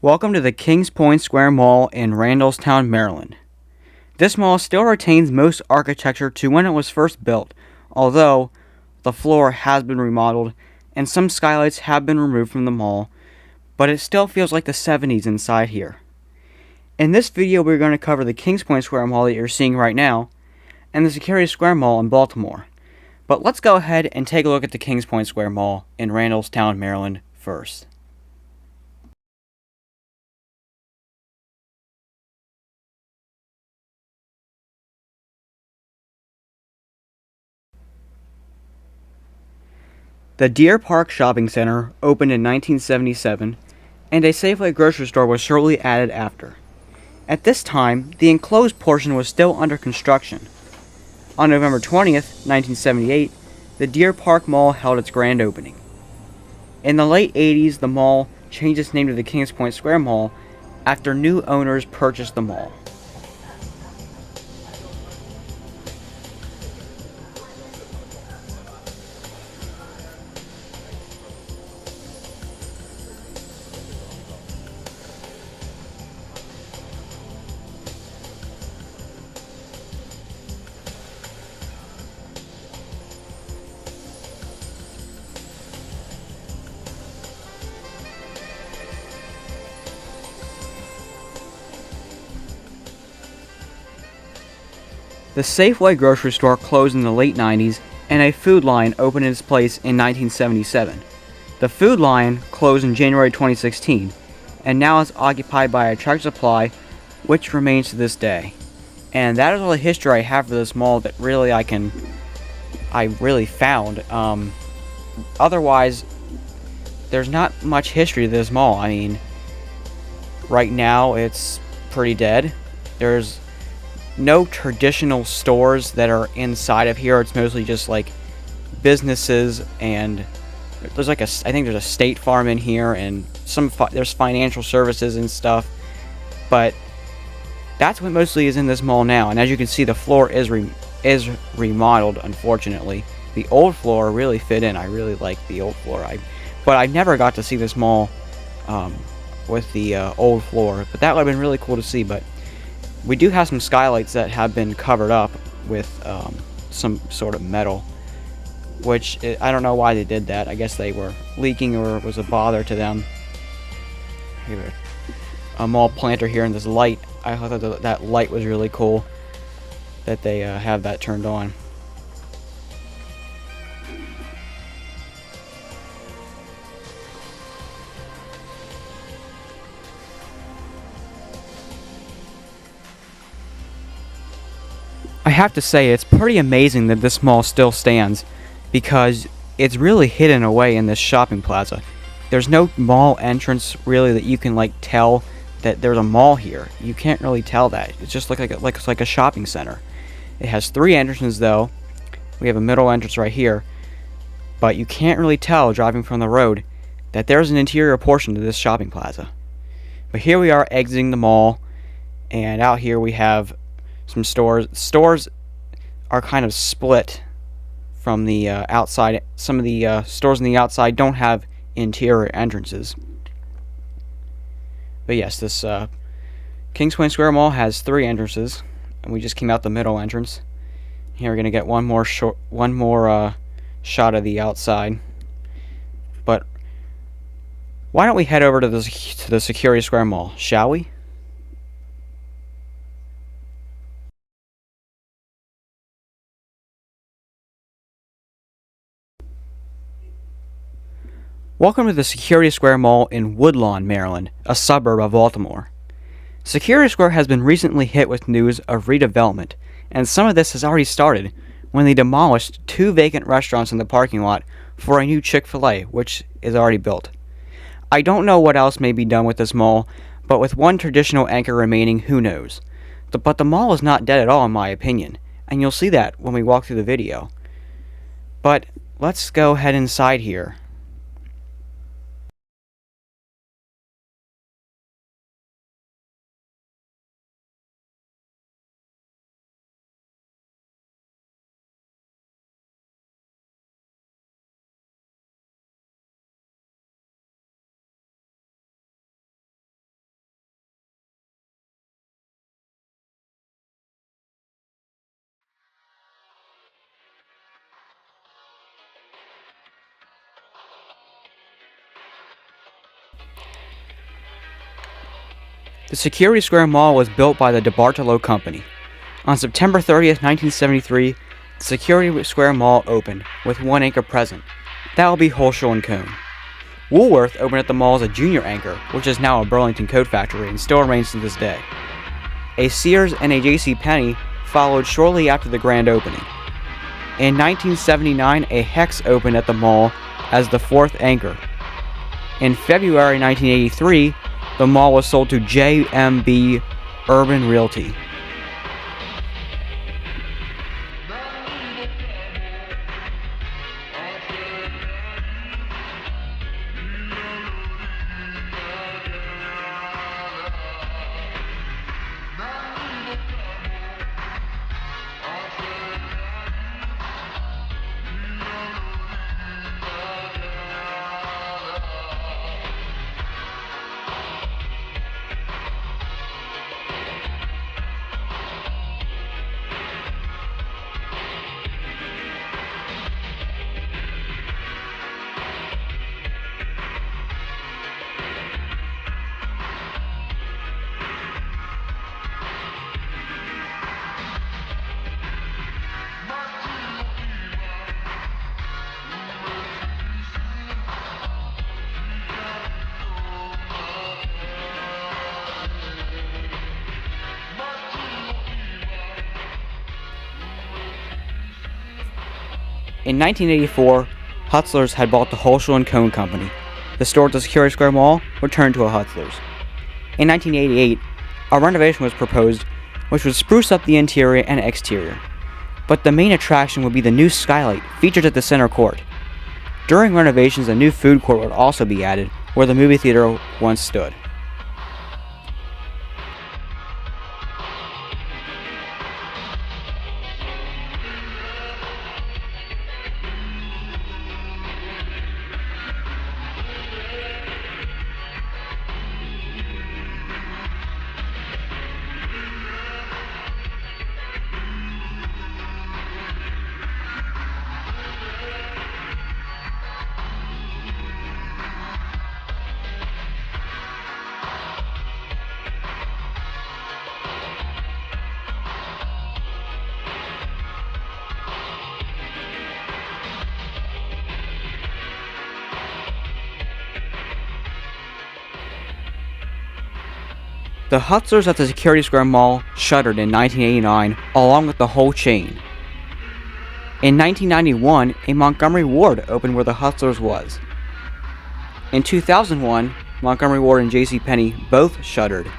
Welcome to the Kings Point Square Mall in Randallstown, Maryland. This mall still retains most architecture to when it was first built, although the floor has been remodeled and some skylights have been removed from the mall, but it still feels like the 70s inside here. In this video, we're going to cover the Kings Point Square Mall that you're seeing right now and the Security Square Mall in Baltimore. But let's go ahead and take a look at the Kings Point Square Mall in Randallstown, Maryland first. The Deer Park Shopping Center opened in 1977, and a Safeway grocery store was shortly added after. At this time, the enclosed portion was still under construction. On November 20th, 1978, the Deer Park Mall held its grand opening. In the late 80s, the mall changed its name to the Kings Point Square Mall after new owners purchased the mall. The Safeway grocery store closed in the late 90s, and a Food Lion opened in its place in 1977. The Food Lion closed in January 2016, and now is occupied by a Tractor Supply, which remains to this day. And that is all the history I have for this mall that really I really found. Otherwise, there's not much history to this mall. I mean, right now it's pretty dead. There's no traditional stores that are inside of here. It's mostly just like businesses, and there's like I think there's a State Farm in here, and there's financial services and stuff. But that's what mostly is in this mall now. And as you can see, the floor is remodeled. Unfortunately, the old floor really fit in. I really like the old floor. But I never got to see this mall with the old floor. But that would have been really cool to see. But we do have some skylights that have been covered up with some sort of metal, which I don't know why they did that. I guess they were leaking or it was a bother to them. A mall planter here and this light. I thought that light was really cool that they have that turned on. I have to say, it's pretty amazing that this mall still stands, because it's really hidden away in this shopping plaza. There's no mall entrance really that you can like tell that there's a mall here. You can't really tell that. It's just like a shopping center. It has 3 entrances though. We have a middle entrance right here, but you can't really tell driving from the road that there's an interior portion to this shopping plaza. But here we are exiting the mall, and out here we have some stores. Stores are kind of split from the outside. Some of the stores on the outside don't have interior entrances. But yes, this Kings Point Square Mall has 3 entrances, and we just came out the middle entrance. Here we're gonna get one more shot of the outside. But why don't we head over to the Security Square Mall, shall we? Welcome to the Security Square Mall in Woodlawn, Maryland, a suburb of Baltimore. Security Square has been recently hit with news of redevelopment, and some of this has already started when they demolished 2 vacant restaurants in the parking lot for a new Chick-fil-A, which is already built. I don't know what else may be done with this mall, but with one traditional anchor remaining, who knows? But the mall is not dead at all in my opinion, and you'll see that when we walk through the video. But let's go head inside here. The Security Square Mall was built by the DeBartolo Company. On September 30th, 1973, the Security Square Mall opened, with one anchor present. That will be Holschel & Kohn. Woolworth opened at the mall as a junior anchor, which is now a Burlington coat factory and still remains to this day. A Sears and a JCPenney followed shortly after the grand opening. In 1979, a Hex opened at the mall as the fourth anchor. In February 1983, the mall was sold to JMB Urban Realty. In 1984, Hutzler's had bought the Holschel & Kohn Company. The store at the Security Square Mall returned to a Hutzler's. In 1988, a renovation was proposed which would spruce up the interior and exterior. But the main attraction would be the new skylight featured at the center court. During renovations, a new food court would also be added where the movie theater once stood. The Hutzler's at the Security Square Mall shuttered in 1989, along with the whole chain. In 1991, a Montgomery Ward opened where the Hutzler's was. In 2001, Montgomery Ward and JCPenney both shuttered.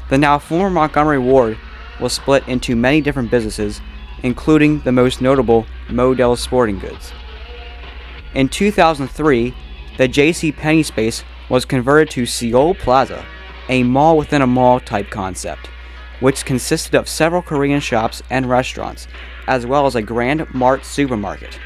The now former Montgomery Ward was split into many different businesses, including the most notable Modell's Sporting Goods. In 2003, the JCPenney space was converted to Seoul Plaza, a mall within a mall type concept, which consisted of several Korean shops and restaurants, as well as a Grand Mart supermarket.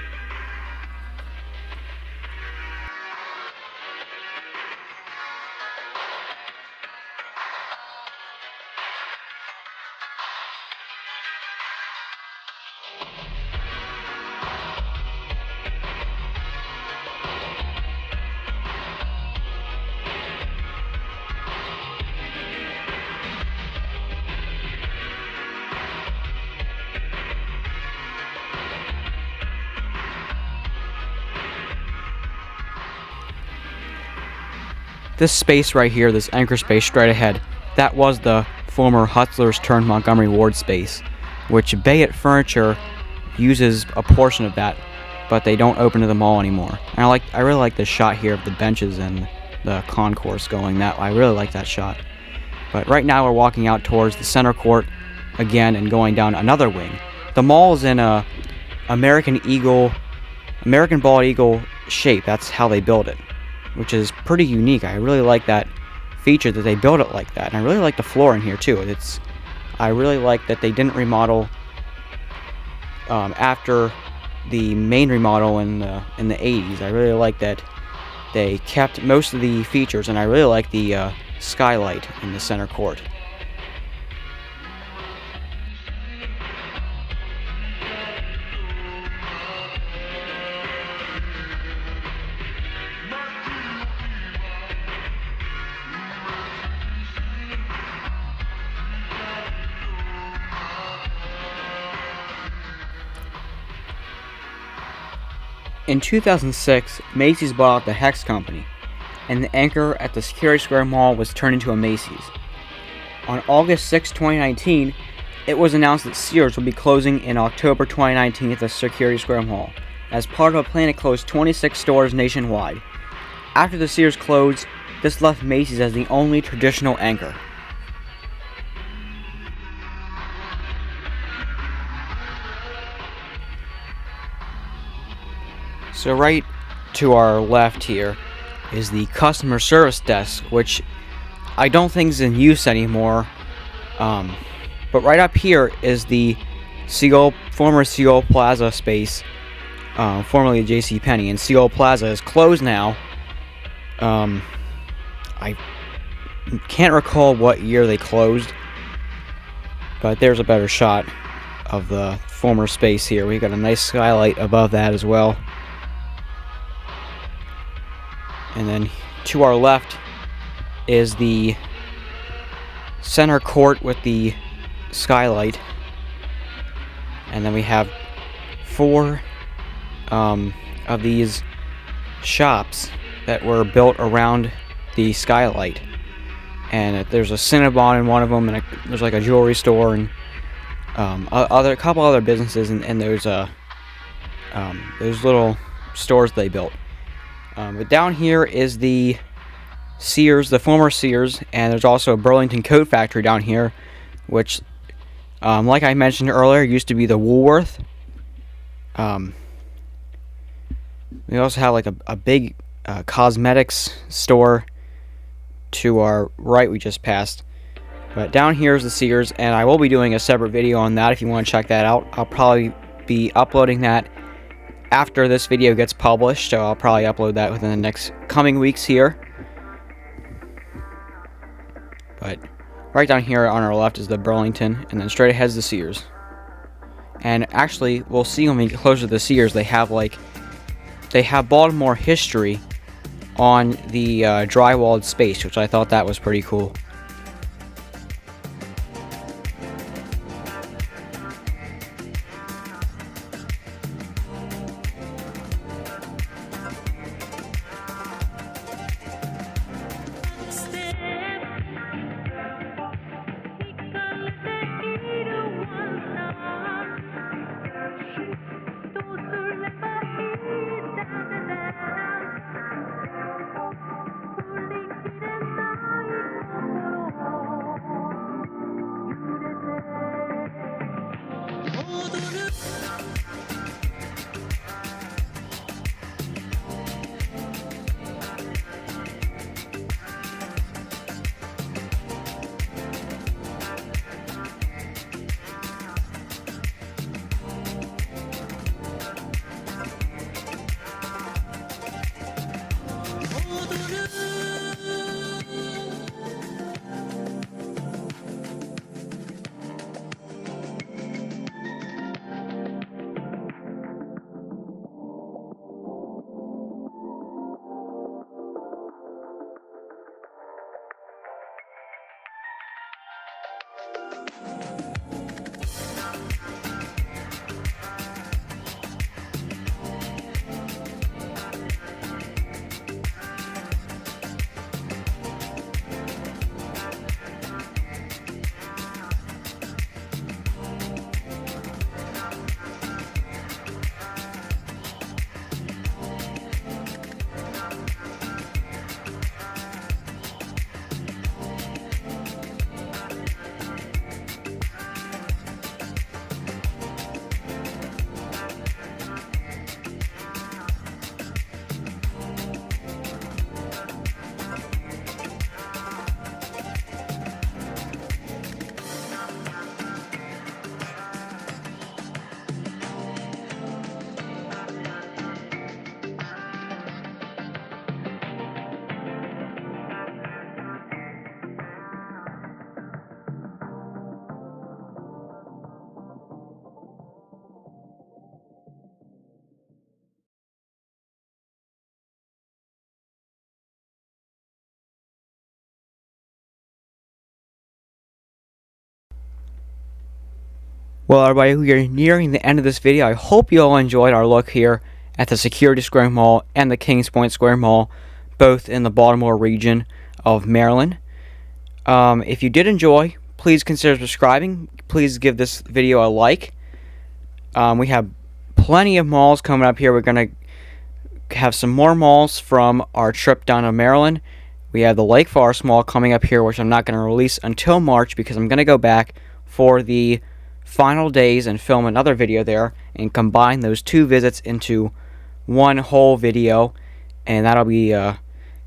This space right here, this anchor space straight ahead, that was the former Hutzler's turned Montgomery Ward space, which Bayet Furniture uses a portion of that, but they don't open to the mall anymore. And I really like this shot here of the benches and the concourse going that way. I really like that shot. But right now we're walking out towards the center court again and going down another wing. The mall is in a American bald eagle shape. That's how they built it, which is pretty unique. I really like that feature that they built it like that, and I really like the floor in here too. I really like that they didn't remodel after the main remodel in the 80s. I really like that they kept most of the features, and I really like the skylight in the center court. In 2006, Macy's bought out the Hex Company, and the anchor at the Security Square Mall was turned into a Macy's. On August 6, 2019, it was announced that Sears would be closing in October 2019 at the Security Square Mall, as part of a plan to close 26 stores nationwide. After the Sears closed, this left Macy's as the only traditional anchor. So right to our left here is the customer service desk, which I don't think is in use anymore. But right up here is the former Seagull Plaza space, formerly JCPenney, and Seagull Plaza is closed now. I can't recall what year they closed, but there's a better shot of the former space here. We've got a nice skylight above that as well. And then to our left is the center court with the skylight. And then we have 4 of these shops that were built around the skylight. And there's a Cinnabon in one of them, and there's like a jewelry store, and a couple other businesses, and there's those little stores they built. But down here is the Sears, the former Sears, and there's also a Burlington Coat Factory down here, which, like I mentioned earlier, used to be the Woolworth. We also have like a big cosmetics store to our right we just passed. But down here is the Sears, and I will be doing a separate video on that if you want to check that out. I'll probably be uploading that after this video gets published, so I'll probably upload that within the next coming weeks here. But right down here on our left is the Burlington, and then straight ahead is the Sears. And actually, we'll see when we get closer to the Sears, they have Baltimore history on the drywalled space, which I thought that was pretty cool. Well, everybody, we are nearing the end of this video. I hope you all enjoyed our look here at the Security Square Mall and the Kings Point Square Mall, both in the Baltimore region of Maryland. If you did enjoy, please consider subscribing. Please give this video a like. We have plenty of malls coming up here. We're going to have some more malls from our trip down to Maryland. We have the Lake Forest Mall coming up here, which I'm not going to release until March because I'm going to go back for the final days and film another video there and combine those two visits into one whole video, and that'll be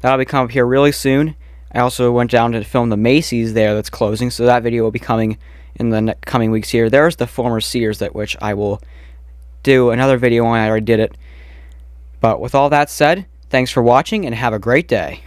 coming up here really soon. I also went down to film the Macy's there that's closing, so that video will be coming in the coming weeks here. There's the former Sears, that which I will do another video on. I already did it. But with all that said, thanks for watching and have a great day.